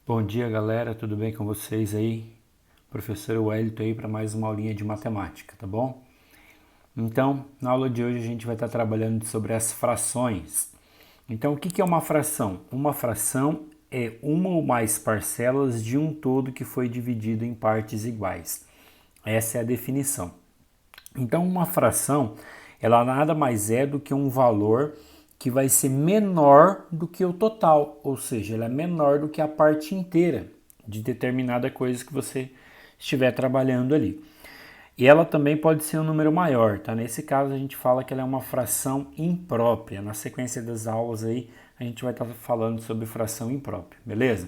Bom dia, galera, tudo bem com vocês aí? Professor Wellington aí para mais uma aulinha de matemática, tá bom? Então, na aula de hoje a gente vai estar trabalhando sobre as frações. Então, o que é uma fração? Uma fração é uma ou mais parcelas de um todo que foi dividido em partes iguais. Essa é a definição. Então, uma fração, ela nada mais é do que um valor que vai ser menor do que o total, ou seja, ela é menor do que a parte inteira de determinada coisa que você estiver trabalhando ali. E ela também pode ser um número maior, tá? Nesse caso a gente fala que ela é uma fração imprópria. Na sequência das aulas aí a gente vai estar falando sobre fração imprópria, beleza?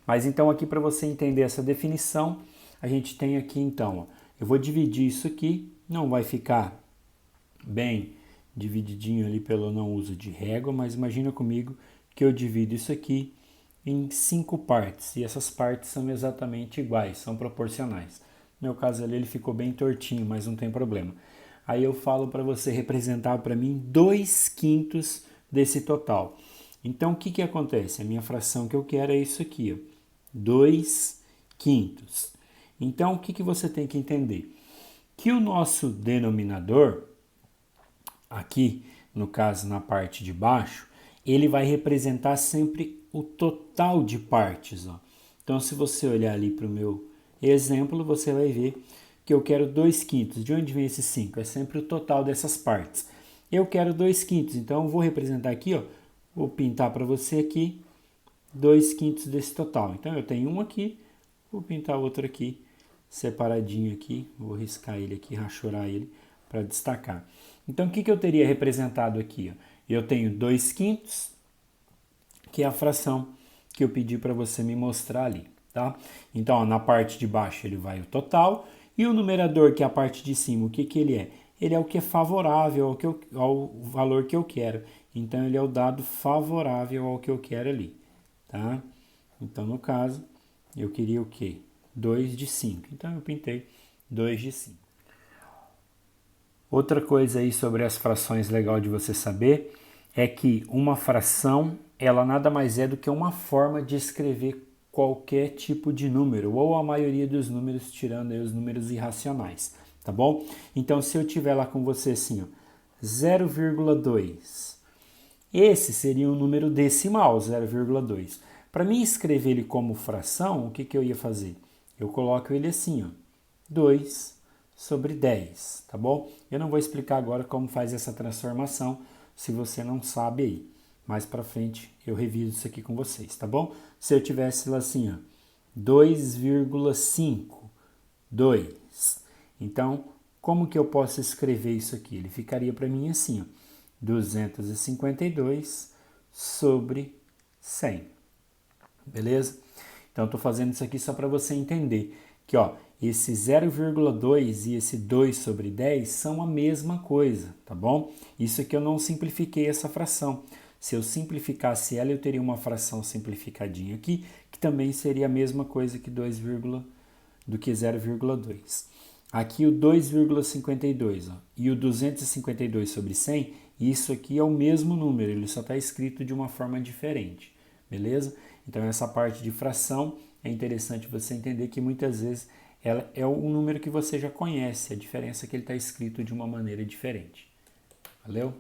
Mas então aqui para você entender essa definição, a gente tem aqui então, ó, eu vou dividir isso aqui, não vai ficar bem divididinho ali pelo não uso de régua, mas imagina comigo que eu divido isso aqui em 5 partes, e essas partes são exatamente iguais, são proporcionais. No meu caso ali ele ficou bem tortinho, mas não tem problema. Aí eu falo para você representar para mim 2/5 desse total. Então o que acontece? A minha fração que eu quero é isso aqui, ó, 2/5. Então o que você tem que entender? Que o nosso denominador, aqui no caso na parte de baixo, ele vai representar sempre o total de partes. Ó. Então se você olhar ali para o meu exemplo, você vai ver que eu quero 2/5. De onde vem esse 5? É sempre o total dessas partes. Eu quero 2/5, então eu vou representar aqui, ó, vou pintar para você aqui 2/5 desse total. Então eu tenho um aqui, vou pintar outro aqui, separadinho aqui, vou riscar ele aqui, rachurar ele para destacar. Então o que eu teria representado aqui? Ó? Eu tenho 2/5, que é a fração que eu pedi para você me mostrar ali, tá? Então ó, na parte de baixo ele vai o total, e o numerador, que é a parte de cima, o que ele é? Ele é o que é favorável ao valor que eu quero. Então ele é o dado favorável ao que eu quero ali, tá? Então no caso, eu queria o quê? 2/5. Então eu pintei 2/5. Outra coisa aí sobre as frações legal de você saber é que uma fração, ela nada mais é do que uma forma de escrever qualquer tipo de número, ou a maioria dos números, tirando aí os números irracionais, tá bom? Então se eu tiver lá com você assim, ó, 0,2, esse seria um número decimal, 0,2. Para mim escrever ele como fração, o que eu ia fazer? Eu coloco ele assim, ó, 2/10, tá bom? Eu não vou explicar agora como faz essa transformação, se você não sabe aí. Mais para frente eu reviso isso aqui com vocês, tá bom? Se eu tivesse lá assim, ó, 2,5, 2. Então, como que eu posso escrever isso aqui? Ele ficaria para mim assim, ó, 252 sobre 100. Beleza? Então, estou fazendo isso aqui só para você entender que ó, esse 0,2 e esse 2/10 são a mesma coisa, tá bom? Isso aqui eu não simplifiquei essa fração. Se eu simplificasse ela, eu teria uma fração simplificadinha aqui, que também seria a mesma coisa que 0,2. Aqui o 2,52 e o 252 sobre 100, isso aqui é o mesmo número, ele só está escrito de uma forma diferente, beleza? Então essa parte de fração é interessante você entender que muitas vezes ela é um número que você já conhece, a diferença é que ele está escrito de uma maneira diferente. Valeu?